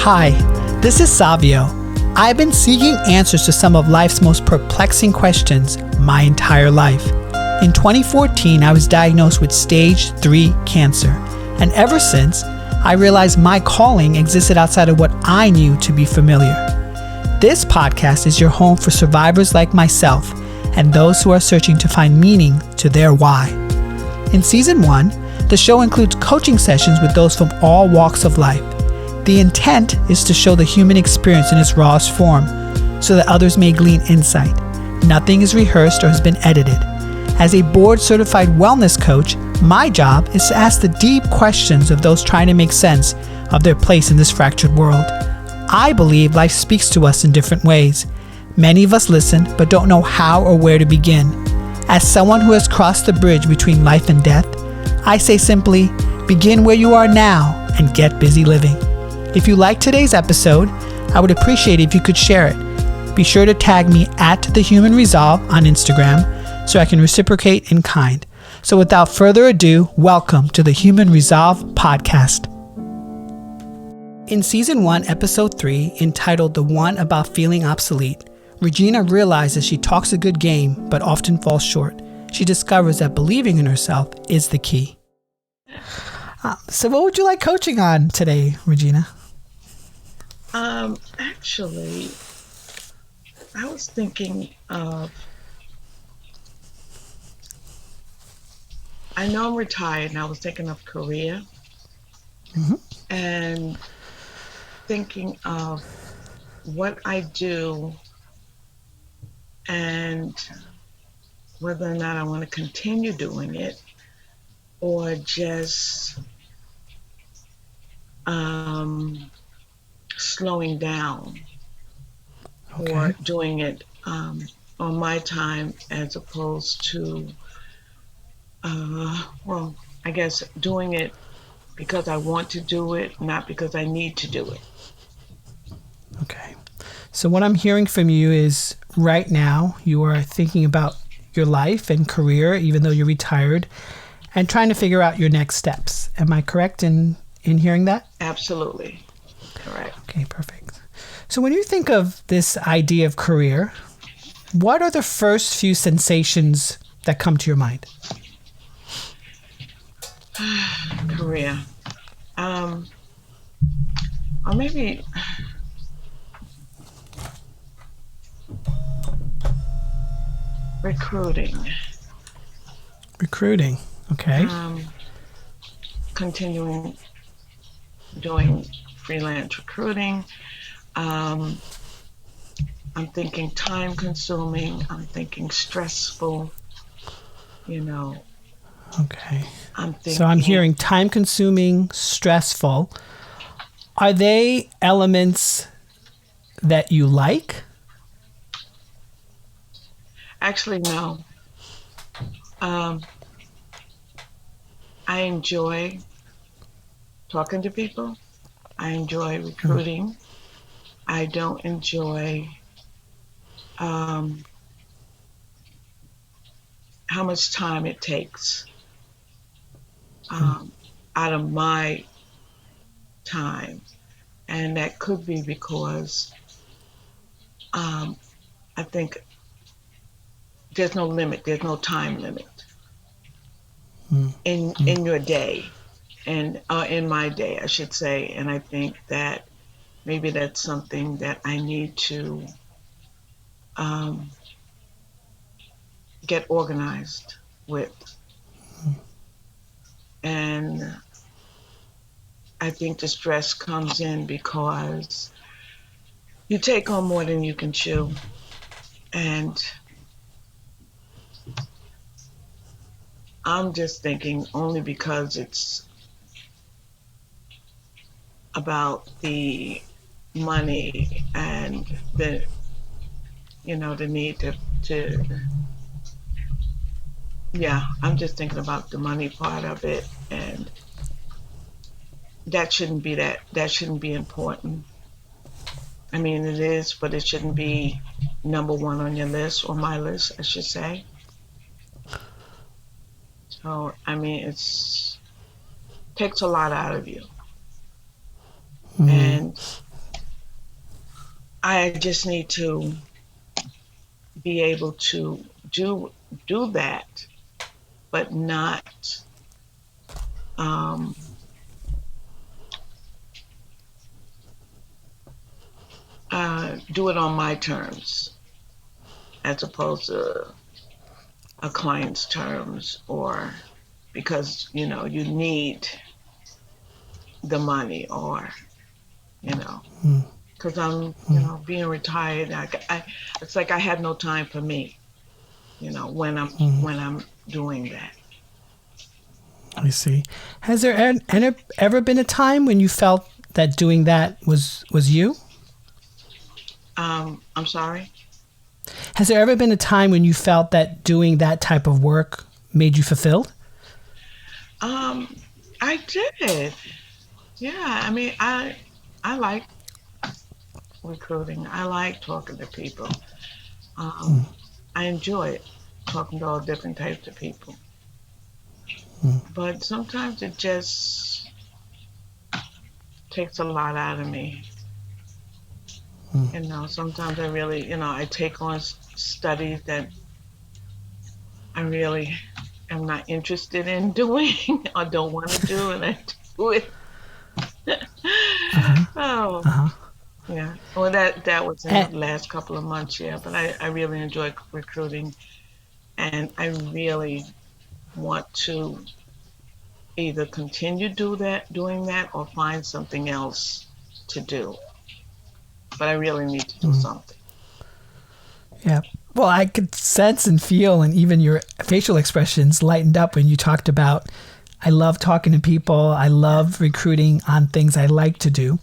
Hi, this is Savio. I've been seeking answers to some of life's most perplexing questions my entire life. In 2014, I was diagnosed with stage 3 cancer, and ever since, I realized my calling existed outside of what I knew to be familiar. This podcast is your home for survivors like myself and those who are searching to find meaning to their why. In Season 1, the show includes coaching sessions with those from all walks of life. The intent is to show the human experience in its rawest form so that others may glean insight. Nothing is rehearsed or has been edited. As a board-certified wellness coach, my job is to ask the deep questions of those trying to make sense of their place in this fractured world. I believe life speaks to us in different ways. Many of us listen but don't know how or where to begin. As someone who has crossed the bridge between life and death, I say simply, begin where you are now and get busy living. If you like today's episode, I would appreciate it if you could share it. Be sure to tag me at The Human Resolve on Instagram so I can reciprocate in kind. So without further ado, welcome to the Human Resolve podcast. In Season 1, Episode 3, entitled The One About Feeling Obsolete, Regina realizes she talks a good game but often falls short. She discovers that believing in herself is the key. So what would you like coaching on today, Regina? Actually, I was thinking of, I know I'm retired and I was thinking of career and thinking of what I do and whether or not I want to continue doing it or just slowing down or doing it on my time as opposed to, I guess doing it because I want to do it, not because I need to do it. Okay. So what I'm hearing from you is right now you are thinking about your life and career, even though you're retired, and trying to figure out your next steps. Am I correct in hearing that? Absolutely. Correct. Okay, perfect. So when you think of this idea of career, what are the first few sensations that come to your mind? Career. Or maybe recruiting. Recruiting. Okay. Continuing doing freelance recruiting. I'm thinking time consuming. I'm thinking stressful. Okay. I'm thinking. So I'm hearing time consuming, stressful. Are they elements that you like? Actually, no. I enjoy talking to people. I enjoy recruiting. I don't enjoy how much time it takes out of my time. And that could be because I think there's no limit, there's no time limit in your day, and in my day, I should say. And I think that maybe that's something that I need to get organized with. And I think the stress comes in because you take on more than you can chew. And I'm just thinking only because it's about the money and the need to I'm just thinking about the money part of it, and that shouldn't be important. I mean, it is, but it shouldn't be number one on your list, or my list, I should say. So, I mean, takes a lot out of you. And I just need to be able to do that, but not um, do it on my terms as opposed to a client's terms, or because you need the money, or you know Mm, because I'm mm, being retired. It's like I had no time for me. When I'm mm. doing that. I see. Has there ever been a time when you felt that doing that was you? I'm sorry. Has there ever been a time when you felt that doing that type of work made you fulfilled? Um, I did. Yeah. I mean, I like recruiting. I like talking to people. Mm, Um, I enjoy it, talking to all different types of people. mm, But sometimes it just takes a lot out of me. mm. Sometimes I really, I take on studies that I really am not interested in doing or don't want to do, and I do it. Uh-huh. Oh, Uh-huh. yeah. Well, that was in the And, last couple of months, yeah. But I really enjoy recruiting, and I really want to either continue doing that, or find something else to do. But I really need to do mm, something. yeah. Well, I could sense and feel, and even your facial expressions lightened up when you talked about, I love talking to people. I Yeah. love recruiting on things I like to do.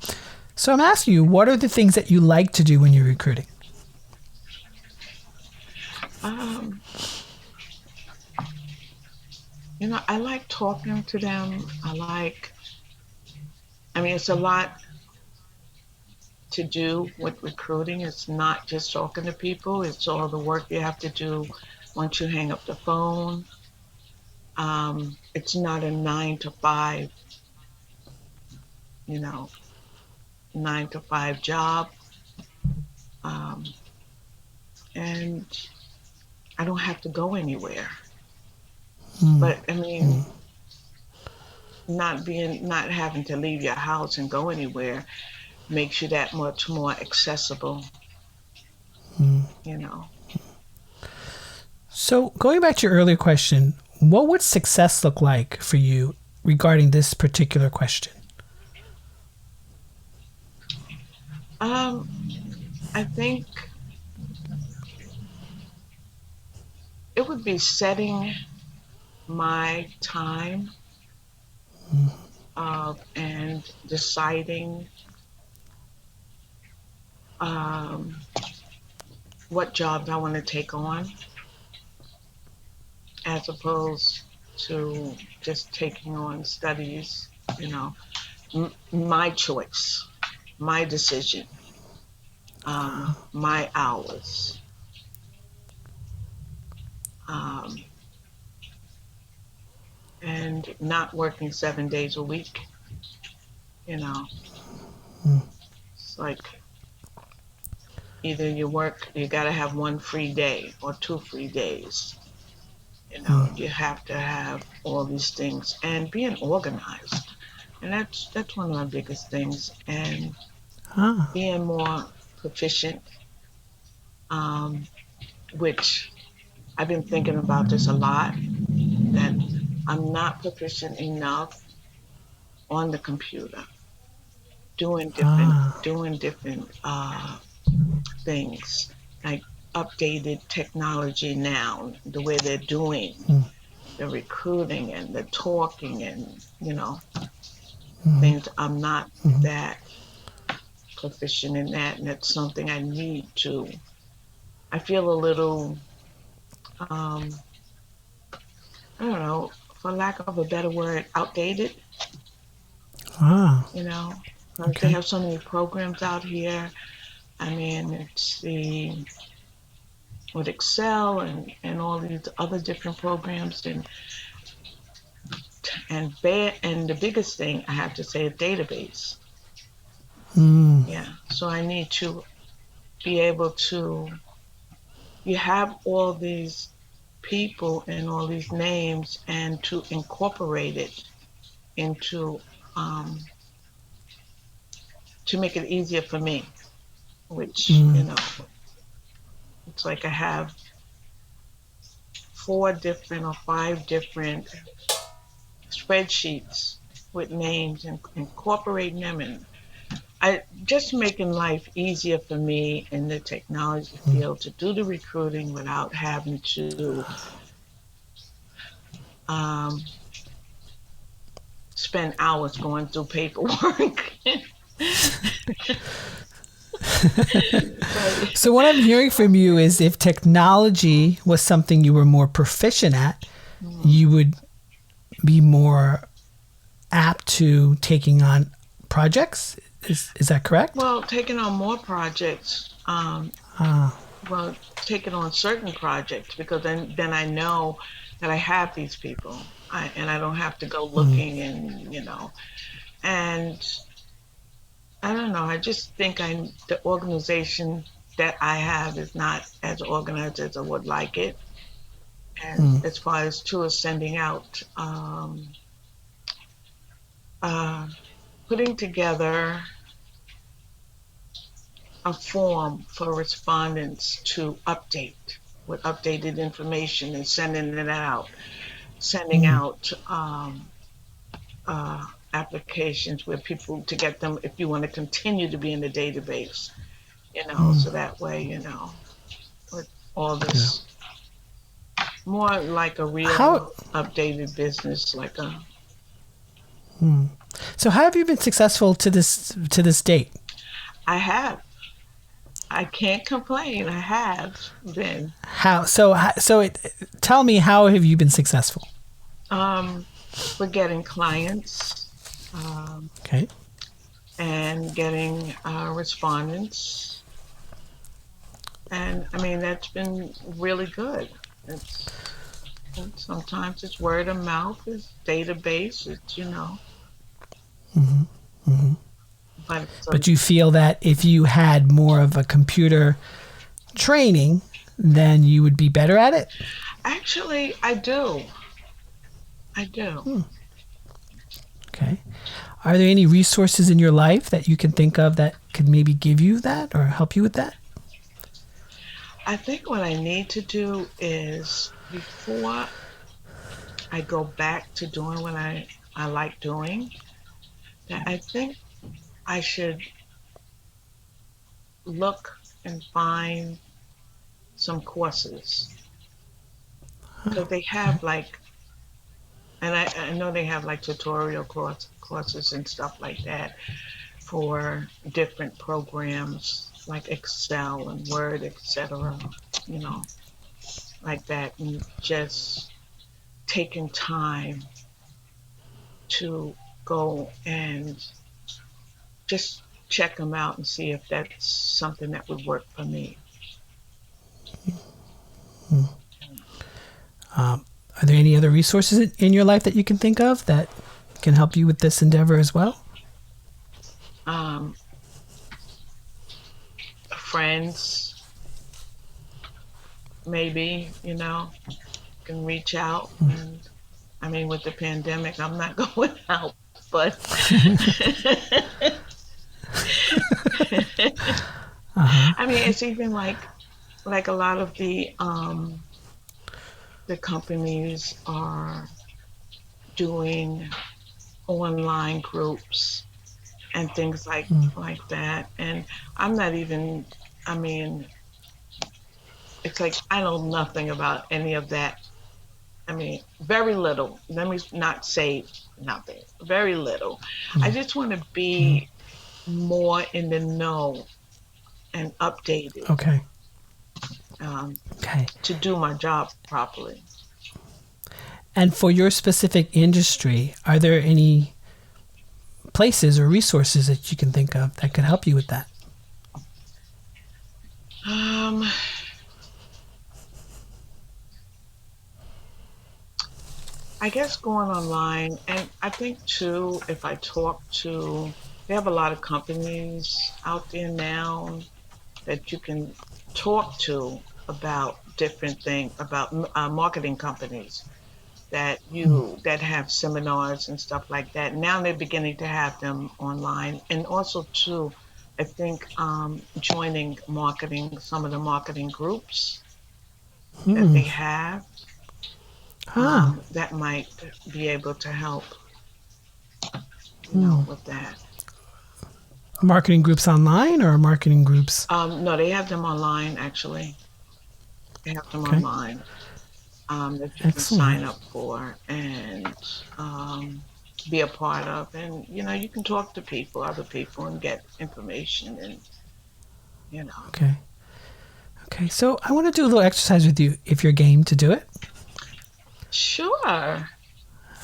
So I'm asking you, what are the things that you like to do when you're recruiting? Um, I like talking to them. I mean, it's a lot to do with recruiting. It's not just talking to people, it's all the work you have to do once you hang up the phone. It's not a 9 to 5, you know, 9 to 5 job. Um, and I don't have to go anywhere. Mm, But I mean, mm, not having to leave your house and go anywhere makes you that much more accessible, mm. you know. So going back to your earlier question, what would success look like for you regarding this particular question? Um, I think it would be setting my time and deciding um, what jobs I want to take on, as opposed to just taking on studies, you know, my choice, my decision, my hours, um, and not working 7 days a week, you know. Mm, It's like either you got to have one free day or 2 free days. mm. You have to have all these things and being organized. And that's one of my biggest things. And Ah, being more proficient, um, which I've been thinking about this a lot, that I'm not proficient enough on the computer, doing different ah. doing different things like updated technology now, the way they're doing Mm, the recruiting and the talking, and mm, things. I'm not mm. that proficient in that, and it's something I need to. I feel a little, I don't know, for lack of a better word, outdated. Ah, You know, like they okay. have so many programs out here. I mean, it's the with Excel and all these other different programs, and the biggest thing I have to say is database. Mm, Yeah, so I need to. be able to, you have all these people and all these names, and to incorporate it into, um, to make it easier for me, which, Mm, it's like I have 4 different or 5 different spreadsheets with names, and incorporating them, and I just making life easier for me in the technology mm. field to do the recruiting without having to, um, spend hours going through paperwork. But So what I'm hearing from you is if technology was something you were more proficient at, you would be more apt to taking on projects. Is that correct? well, taking on more projects, Ah, well, taking on certain projects, because then I know that I have these people, and I don't have to go mm, looking, and and I don't know. I just think the organization that I have is not as organized as I would like it. And mm, as far as tours sending out, uh, putting together a form for respondents to update with updated information and sending it out, sending mm, out, applications where people to get them if you want to continue to be in the database, mm. so that way, with all Yeah. this, more like a How real updated business, like a, so how have you been successful to this date? I have. I can't complain. I have been. Tell me, how have you been successful? Um, we're getting clients, Okay. and getting, respondents, and I mean that's been really good. It's sometimes it's word of mouth, it's database, it's but it's But you feel that if you had more of a computer training, then you would be better at it? actually I do. I do. Okay. Are there any resources in your life that you can think of that could maybe give you that or help you with that? I think what I need to do is, before I go back to doing what I like doing, that I think I should look and find some courses, because they Okay. have like, and I know they have like tutorial courses and stuff like that for different programs like Excel and Word, etc. You know, like that, and just taking time to go and just check them out and see if that's something that would work for me. Are there any other resources in your life that you can think of that can help you with this endeavor as well? Um, Friends, maybe, can reach out. And I mean, with the pandemic, I'm not going out, but I mean, it's even like a lot of the companies are doing online groups and things like that. And I'm not even, I mean, it's like I know nothing about any of that. I mean, very little. Let me not say nothing. Very little. I just want to be more in the know and updated, Okay. um, Okay. to do my job properly. And for your specific industry, are there any places or resources that you can think of that could help you with that? Um, I guess going online, and I think too, if I talk to, they have a lot of companies out there now that you can talk to about different things, about marketing companies that have seminars and stuff like that. Now they're beginning to have them online, and also too, I think joining marketing, some of the marketing groups that Hmm. they have, Ah. that might be able to help, Hmm. with that. Marketing groups online or marketing groups? No, they have them online actually. They have them Okay. online that you can Excellent. sign up for and be a part of, and you can talk to people, other people, and get information, and you know. Okay. Okay. So I want to do a little exercise with you if you're game to do it. Sure.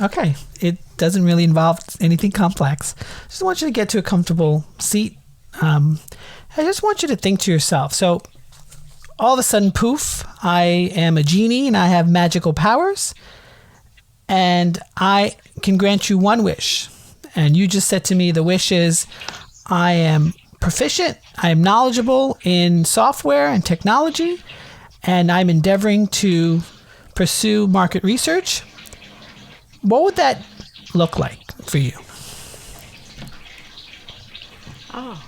Okay. It doesn't really involve anything complex. Just want you to get to a comfortable seat. Um, I just want you to think to yourself. So all of a sudden, poof, I am a genie and I have magical powers, and I can grant you one wish. And you just said to me, the wish is I am proficient, I am knowledgeable in software and technology, and I'm endeavoring to pursue market research. What would that look like for you? Oh,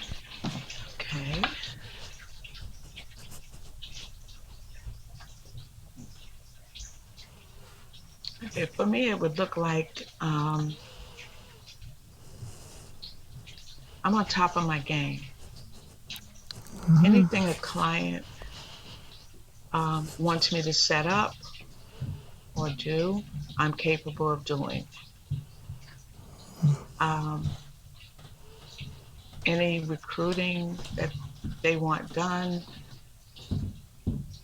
okay. Okay, for me, it would look like I'm on top of my game. Anything a client wants me to set up or do, I'm capable of doing. Um, any recruiting that they want done,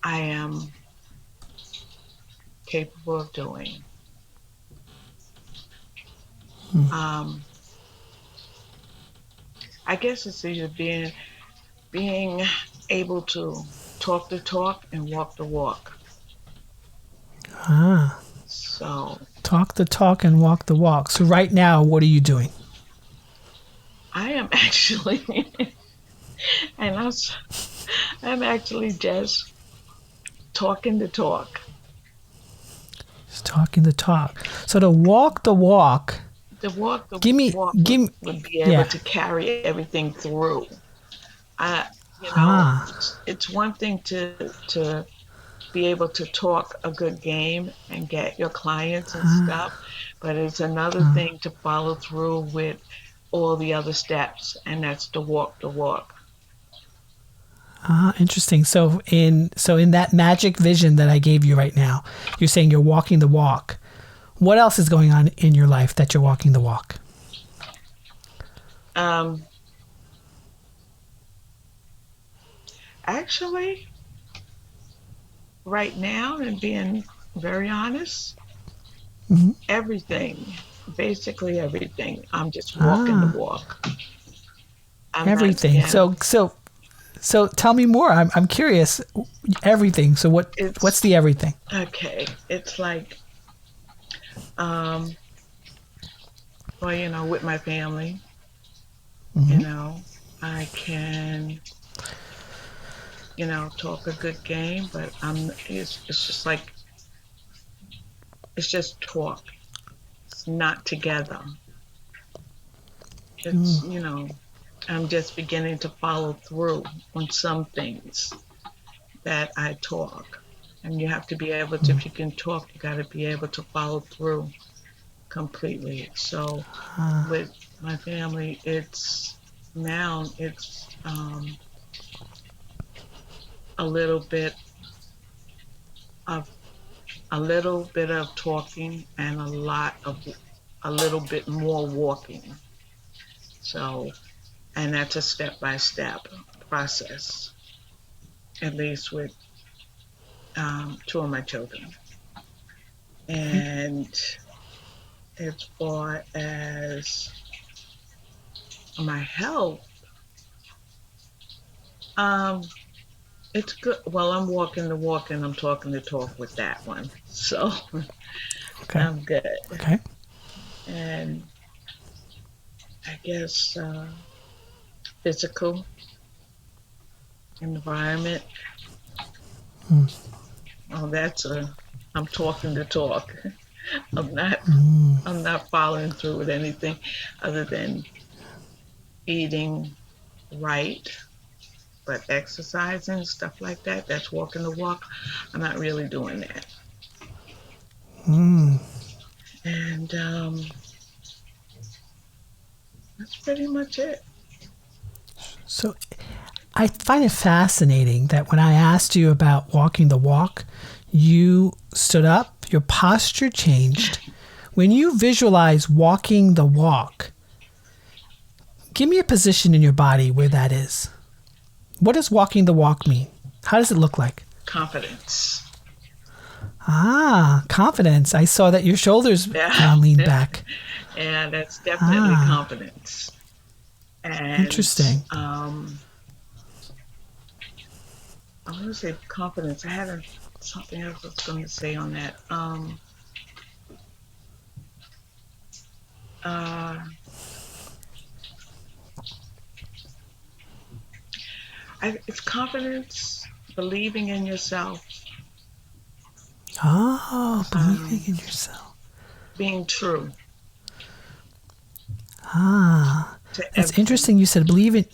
I am capable of doing. Um, I guess it's either being able to talk the talk and walk the walk. Ah, So talk the talk and walk the walk. So right now, what are you doing? I am actually, and I'm actually just talking the talk. Just talking the talk. So to walk the walk, The give me, walk give me, would be able yeah. to carry everything through. I, Ah, it's one thing to be able to talk a good game and get your clients and stuff, but it's another thing to follow through with all the other steps, and that's to walk the walk. interesting. So in that magic vision that I gave you right now, you're saying you're walking the walk. What else is going on in your life that you're walking the walk? Um, Actually, right now, and being very honest, everything, basically everything. I'm just walking the Ah, walk. I'm not, everything. So tell me more. I'm curious. Everything. So what's it's the everything? okay. It's like, um, well, with my family, you know, I can, talk a good game, but it's just like, it's just talk. It's not together. It's, I'm just beginning to follow through on some things that I talk. And you have to be able to, if you can talk, you got to be able to follow through completely. So with my family, it's a little bit of a little bit of talking and a little bit more walking. So, and that's a step by step process, at least with two of my children. Okay. And as far as my health, um, it's good. Well, I'm walking the walk and I'm talking the talk with that one. So Okay. I'm good. Okay. And I guess physical, environment. Hmm. Oh, I'm talking the talk. I'm not, I'm not following through with anything other than eating right, but exercising, stuff like that, that's walking the walk. I'm not really doing that. Hmm. And that's pretty much it. So I find it fascinating that when I asked you about walking the walk, you stood up, your posture changed. When you visualize walking the walk, give me a position in your body where that is. What does walking the walk mean? How does it look like? Confidence. Ah, confidence. I saw that your shoulders Yeah. leaned back. Yeah, that's definitely Ah, confidence. And interesting. I want to say confidence. I had something else I was going to say on that. Uh, it's confidence, believing in yourself, Oh, believing um, in yourself. being true Ah, to that's everything. interesting. You said believe in.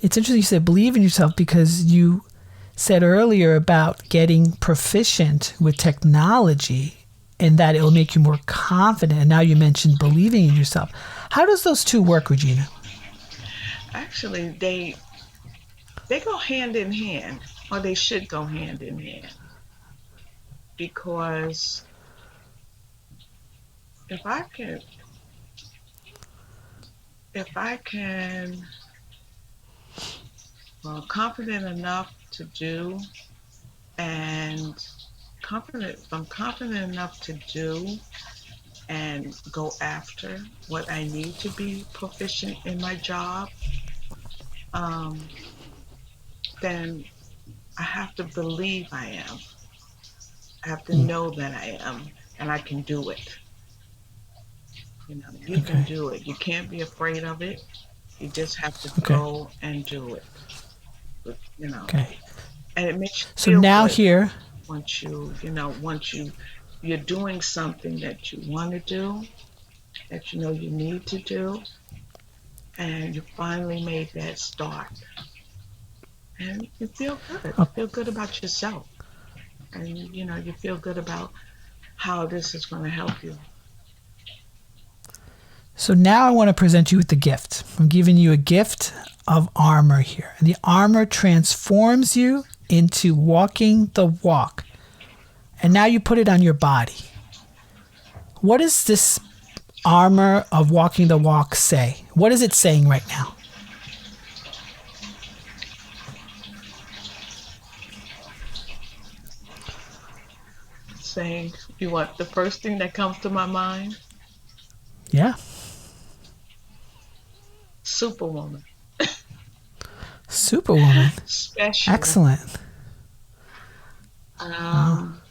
It's interesting you said believe in yourself because you said earlier about getting proficient with technology and that it'll make you more confident. And now you mentioned believing in yourself. How does those two work, Regina? Actually, they go hand in hand, or they should go hand in hand, because if I can, if I can, well, confident enough to do and if I'm confident enough to do and go after what I need to be proficient in my job, um, then I have to believe I am. I have to Hmm, know that I am and I can do it. You can okay. do it. You can't be afraid of it. You just have to Okay. go and do it. You know, Okay. and it makes you So feel now good here, once you're doing something that you want to do, that you know you need to do, and you finally made that start. And you feel good. You oh, feel good about yourself. And you feel good about how this is going to help you. so now I want to present you with the gift. I'm giving you a gift of armor here. And the armor transforms you into walking the walk. And now you put it on your body. What does this armor of walking the walk say? What is it saying right now? Saying, you want the first thing that comes to my mind? Yeah. Superwoman. Superwoman. Special. Excellent. Um,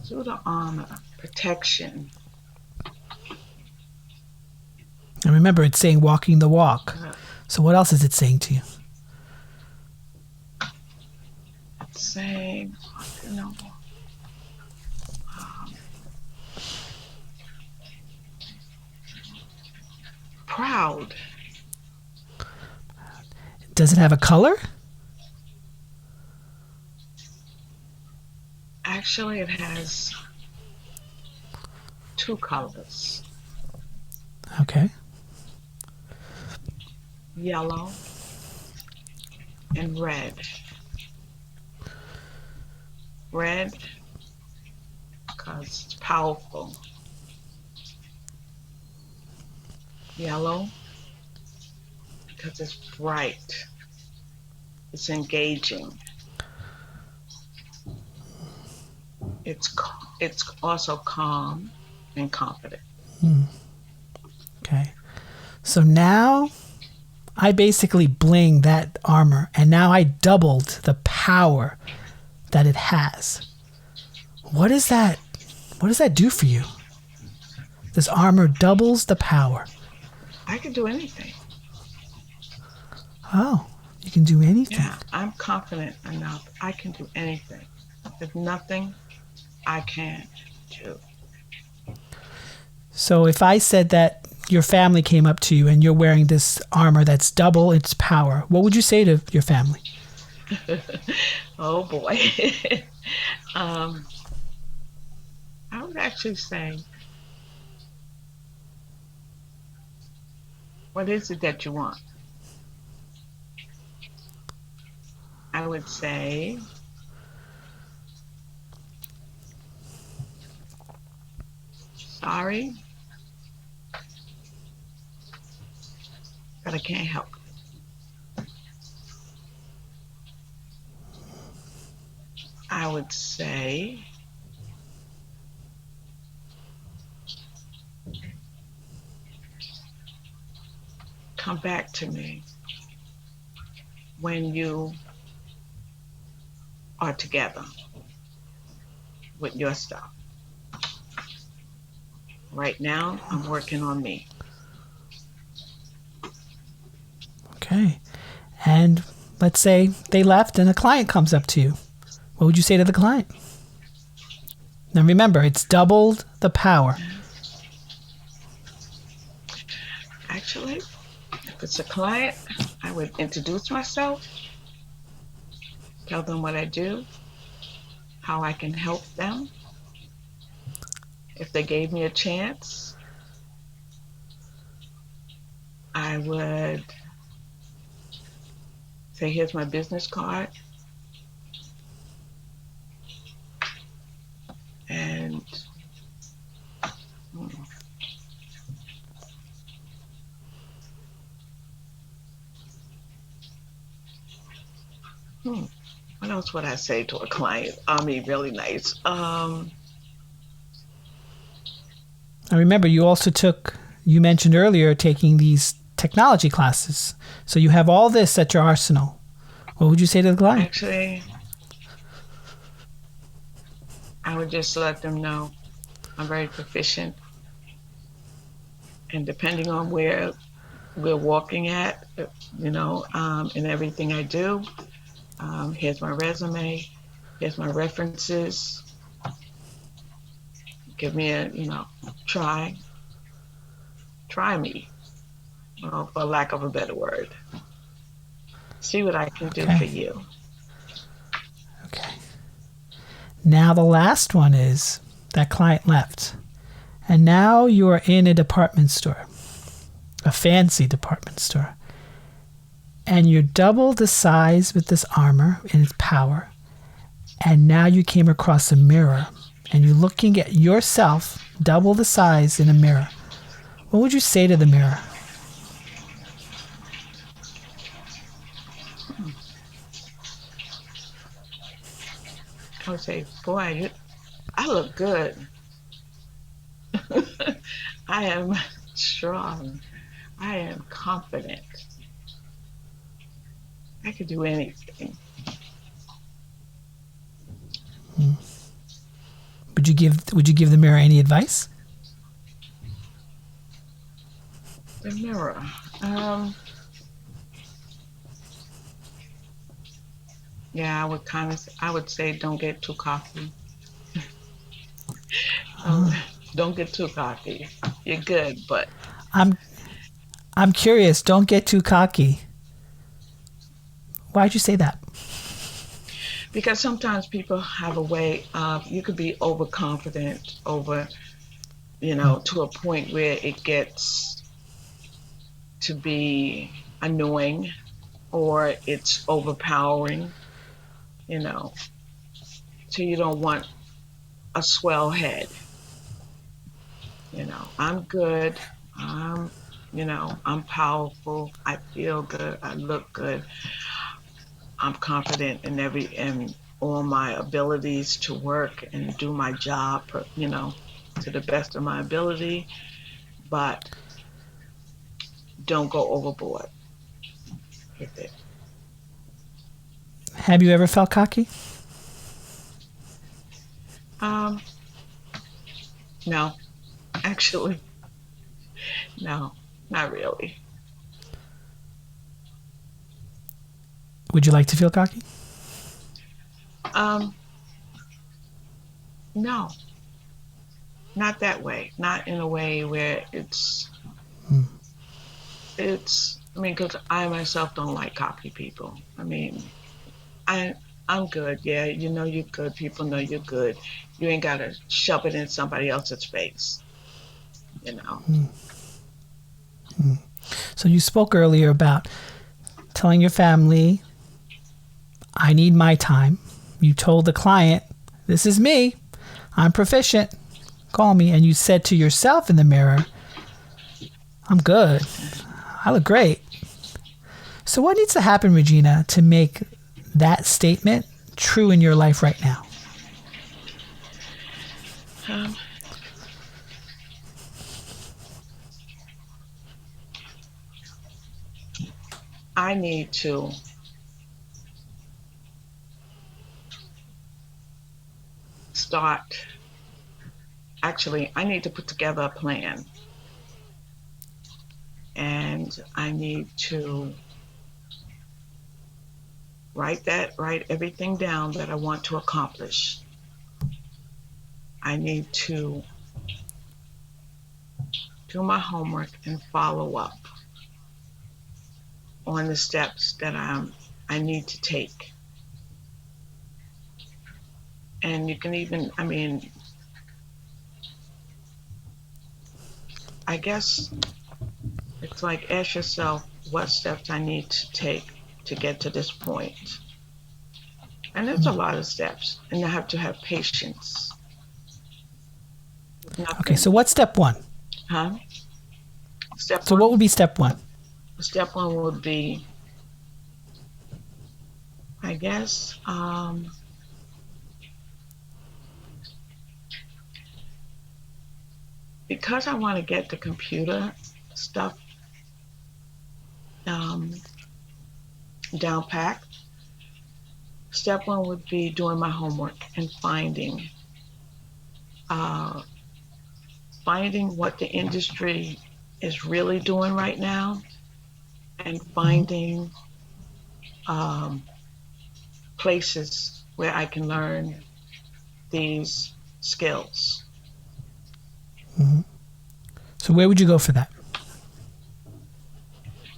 Suit of armor, protection. And remember, it's saying walking the walk. Uh, So what else is it saying to you? saying, you know, um, proud. Does it have a color? Actually, it has two colors, Okay. yellow and red. Red because it's powerful. Yellow because it's bright. It's engaging. It's also calm and confident. Okay. So now I basically bling that armor and now I doubled the power that it has. What is that? What does that do for you? This armor doubles the power. I can do anything. Oh, you can do anything. Yeah, I'm confident enough. I can do anything. There's nothing I can't do. So if I said that your family came up to you and you're wearing this armor that's double its power, what would you say to your family? Oh boy. um, I would actually say, what is it that you want? I would say, sorry, but I can't help. I would say, come back to me when you are together with your stuff. Right now, I'm working on me. Okay. And let's say they left and a client comes up to you. What would you say to the client? Now remember, it's doubled the power. Actually, if it's a client, I would introduce myself, tell them what I do, how I can help them. If they gave me a chance, I would say, here's my business card. And hmm, hmm, what else would I say to a client? I mean, really nice. Now remember, you mentioned earlier taking these technology classes. So you have all this at your arsenal. What would you say to the client? Actually, I would just let them know I'm very proficient. And depending on where we're walking at, in everything I do, here's my resume, here's my references. Give me try, try me, well, for lack of a better word. See what I can do for Okay. you. Okay. Now the last one is that client left. And now you are in a department store, a fancy department store. And you're double the size with this armor and its power. And now you came across a mirror and you're looking at yourself double the size in a mirror. What would you say to the mirror? I would say, boy, I look good. I am strong. I am confident. I could do anything. Would you give the mirror any advice? The mirror. Um, yeah, I would say don't get too cocky. Um, don't get too cocky. You're good, but I'm I'm curious, don't get too cocky. Why'd you say that? because sometimes people have a way of you could be overconfident over, to a point where it gets to be annoying or it's overpowering, you know. So you don't want a swell head. I'm good. I'm, I'm powerful. I feel good. I look good. I'm confident in all my abilities to work and do my job, to the best of my ability. But don't go overboard with it. Have you ever felt cocky? Um, no, actually, no, not really. Would you like to feel cocky? Um, no, not that way. Not in a way where I mean, because I myself don't like cocky people. I mean, I I'm good. Yeah, you know you're good. People know you're good. You ain't gotta shove it in somebody else's face. You know. So you spoke earlier about telling your family, I need my time. You told the client, this is me. I'm proficient. Call me. And you said to yourself in the mirror, I'm good. I look great. So what needs to happen, Regina, to make that statement true in your life right now? Um, I need to start. Actually, I need to put together a plan, and I need to write everything down that I want to accomplish. I need to do my homework and follow up on the steps that I need to take. And you can even, I mean, I guess it's like ask yourself what steps I need to take to get to this point. And there's a lot of steps, and you have to have patience. Okay, Nothing, so what's step one? huh? Step So what one, would be step one? step one would be, I guess, because I want to get the computer stuff um, down packed. Step one would be doing my homework and uh, finding what the industry is really doing right now, and Mm-hmm. finding um, places where I can learn these skills. Mm-hmm. So where would you go for that?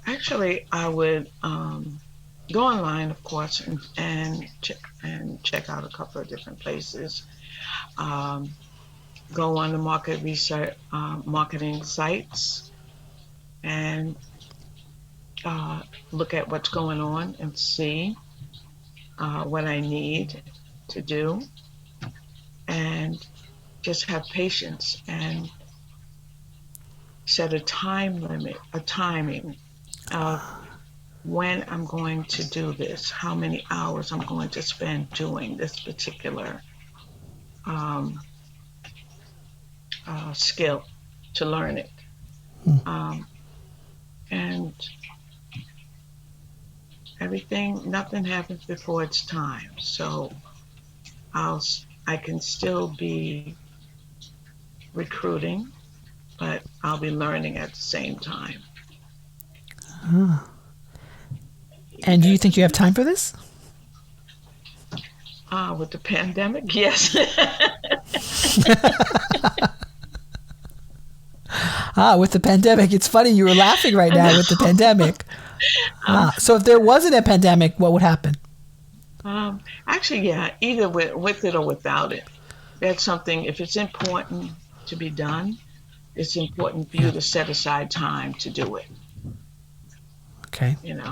Actually, I would go online, of course, and check out a couple of different places. Um, Go on the market research, marketing sites, and uh, look at what's going on and see what I need to do, and just have patience and set a time limit, a timing of when I'm going to do this, how many hours I'm going to spend doing this particular um, skill to learn it. Um, and everything, nothing happens before its time. So I'll, I can still be recruiting, but I'll be learning at the same time. And do you think you have time for this? With the pandemic, yes. With the pandemic. It's funny you were laughing right I now know. with the pandemic. Um, So if there wasn't a pandemic, what would happen? Actually, yeah, either with it or without it. That's something, if it's important to be done, it's important for you Yeah. to set aside time to do it, Okay. you know.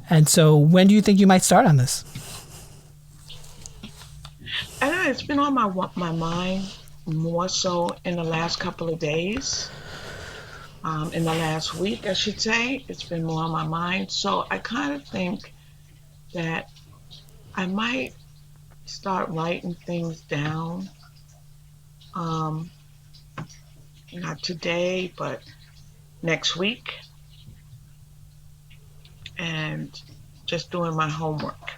And so when do you think you might start on this? And it's been on my mind more so in the last couple of days. In the last week, I should say, it's been more on my mind. So I kind of think that I might start writing things down. Um, Not today, but next week, and just doing my homework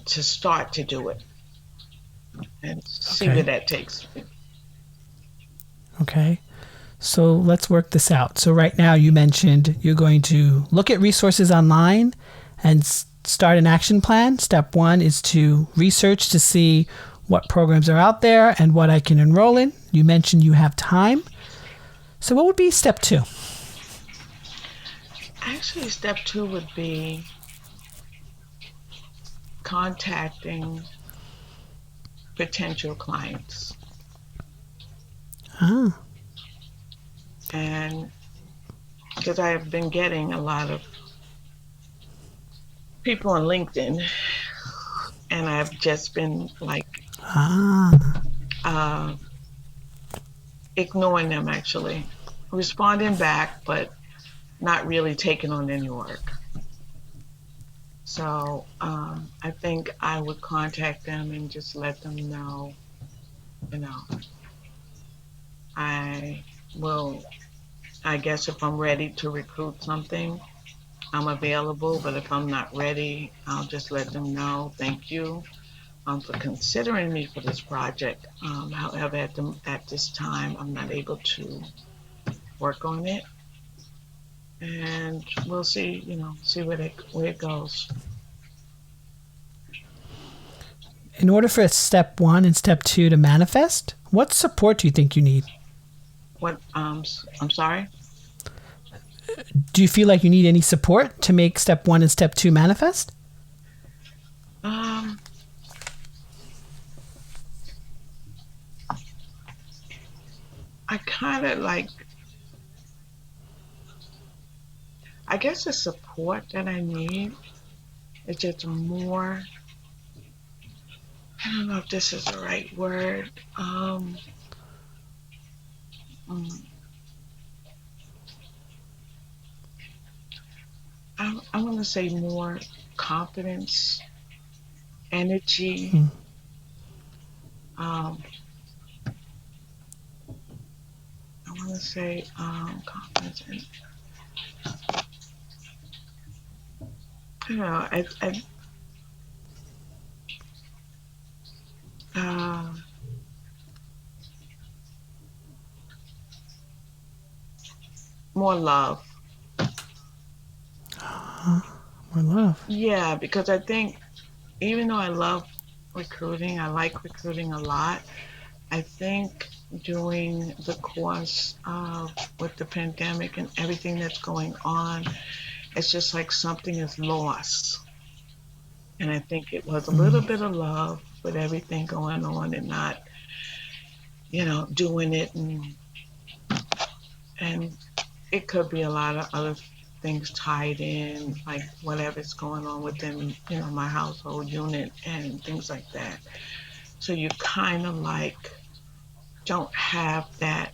to start to do it and see where Okay. that takes me. Okay. So let's work this out. So right now you mentioned you're going to look at resources online and start an action plan. Step 1 is to research to see what programs are out there and what I can enroll in. You mentioned you have time. So what would be step 2? Actually, step 2 would be contacting potential clients. Ah. And because I have been getting a lot of people on LinkedIn, and I've just been like uh, ignoring them, actually, responding back, but not really taking on any work. So I think I would contact them and just let them know, you know, I will, I guess if I'm ready to recruit something, I'm available, but if I'm not ready, I'll just let them know, thank you for considering me for this project. However, at this time, I'm not able to work on it. And we'll see, see where it goes. In order for step 1 and step 2 to manifest, what support do you think you need? What, I'm sorry? Do you feel like you need any support to make step 1 and step 2 manifest? Um, I kind of like, I guess the support that I need is just more, I don't know if this is the right word. Mm, I want to say more confidence, energy. Um, I want to say confidence and you know, uh, more love. More love. Yeah, because I think even though I love recruiting, I like recruiting a lot. I think during the course of with the pandemic and everything that's going on, it's just like something is lost. And I think it was a little bit of love with everything going on and not, doing it and it could be a lot of other things tied in, like whatever's going on within, my household unit and things like that. So you kind of like don't have that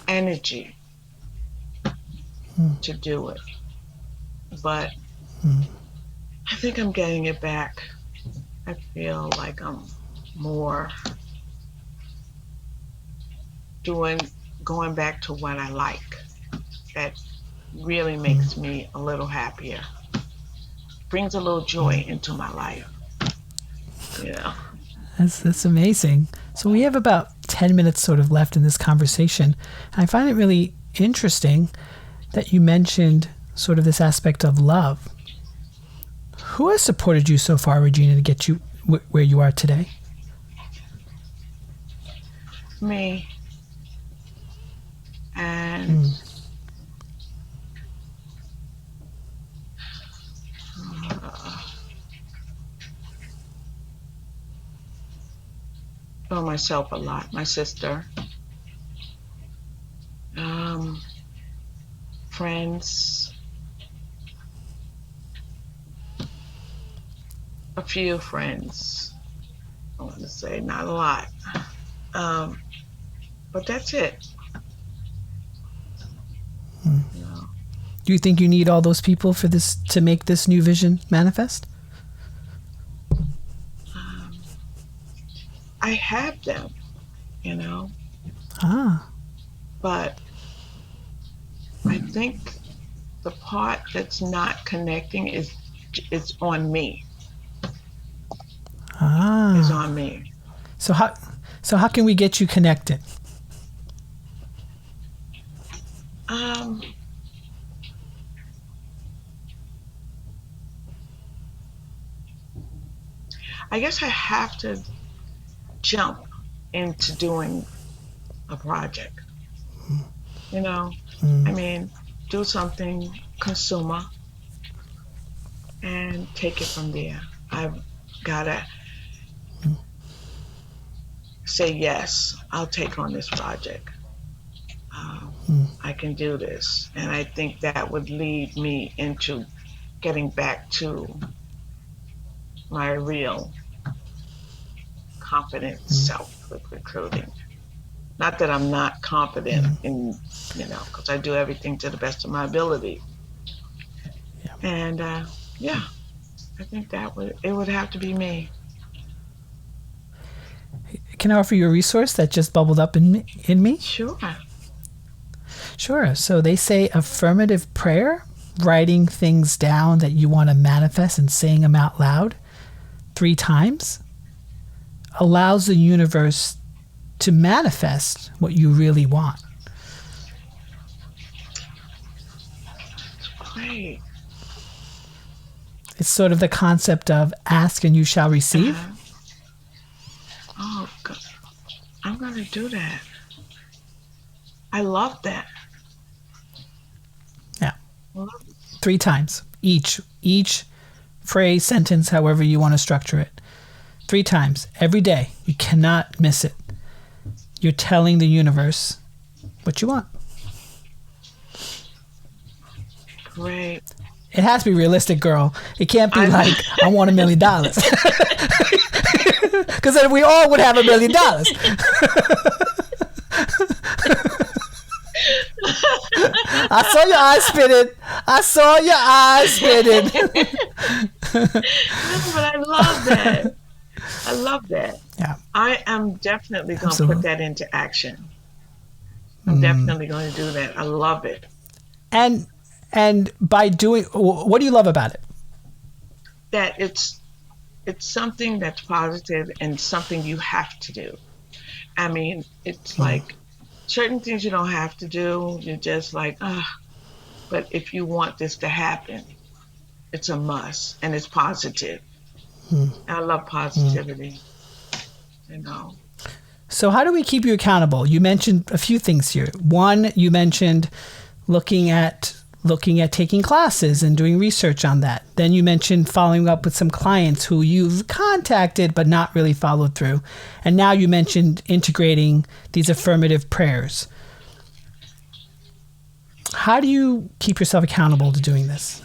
energy to do it. But I think I'm getting it back. I feel like I'm more doing, going back to what I like. That really makes me a little happier. Brings a little joy into my life. Yeah. That's amazing. So we have about 10 minutes sort of left in this conversation. And I find it really interesting that you mentioned sort of this aspect of love. Who has supported you so far, Regina, to get you where you are today? Me. And for myself a lot. My sister. Um, Friends. A few friends. I want to say not a lot. Um, but that's it. You know. Do you think you need all those people for this to make this new vision manifest? Um, I have them, you know, Ah. but I think the part that's not connecting is on me. Is Ah. on me. So how can we get you connected? Um, I guess I have to jump into doing a project. You know, I mean, do something consumer and take it from there. I've gotta say yes. I'll take on this project. I can do this, and I think that would lead me into getting back to my real confident self with recruiting. Not that I'm not confident in, because I do everything to the best of my ability. Yeah. And yeah, I think it would have to be me. Can I offer you a resource that just bubbled up in me? Sure. Sure. So they say affirmative prayer, writing things down that you want to manifest and saying them out loud 3 times, allows the universe to manifest what you really want. Great. It's sort of the concept of ask and you shall receive. Oh, God. I'm going to do that. I love that. Yeah. 3 times. Each phrase, sentence, however you want to structure it. 3 times. Every day. You cannot miss it. You're telling the universe what you want. Great. It has to be realistic, girl. It can't be like, I want $1 million. Because then we all would have $1 million. I saw your eyes spinning. But I love that. I love that. Yeah. I am definitely going to put that into action. I'm definitely going to do that. I love it. And by doing, what do you love about it? That it's something that's positive and something you have to do. I mean, it's like certain things you don't have to do. You're just like, but if you want this to happen, it's a must, and it's positive. I love positivity, So how do we keep you accountable? You mentioned a few things here. One, you mentioned looking at taking classes and doing research on that. Then you mentioned following up with some clients who you've contacted but not really followed through. And now you mentioned integrating these affirmative prayers. How do you keep yourself accountable to doing this?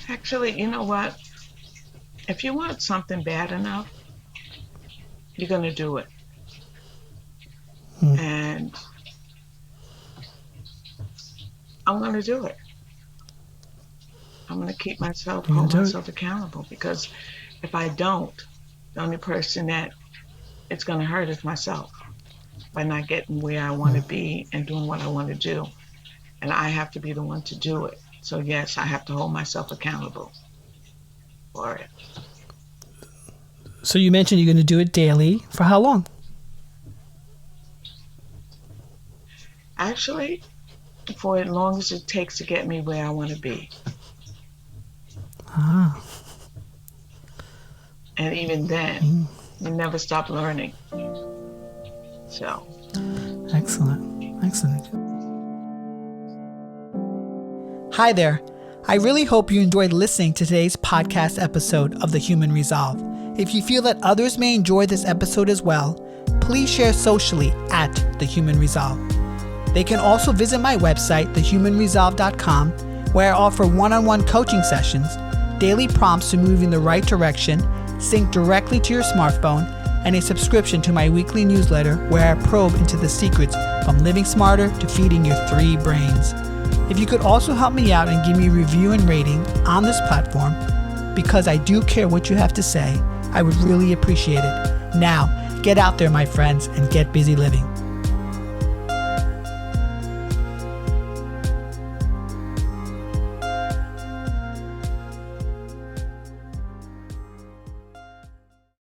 Actually, you know what? If you want something bad enough, you're going to do it. And I'm going to do it. I'm going to hold myself accountable, because if I don't, the only person that it's going to hurt is myself by not getting where I want to be and doing what I want to do. And I have to be the one to do it. So yes, I have to hold myself accountable for it. So you mentioned you're going to do it daily. For how long? Actually, for as long as it takes to get me where I want to be. And even then, you never stop learning. So. Excellent. Hi there. I really hope you enjoyed listening to today's podcast episode of The Human Resolve. If you feel that others may enjoy this episode as well, please share socially at The Human Resolve. They can also visit my website, thehumanresolve.com, where I offer one-on-one coaching sessions, daily prompts to move in the right direction, sync directly to your smartphone, and a subscription to my weekly newsletter where I probe into the secrets from living smarter to feeding your 3 brains. If you could also help me out and give me a review and rating on this platform, because I do care what you have to say, I would really appreciate it. Now, get out there, my friends, and get busy living.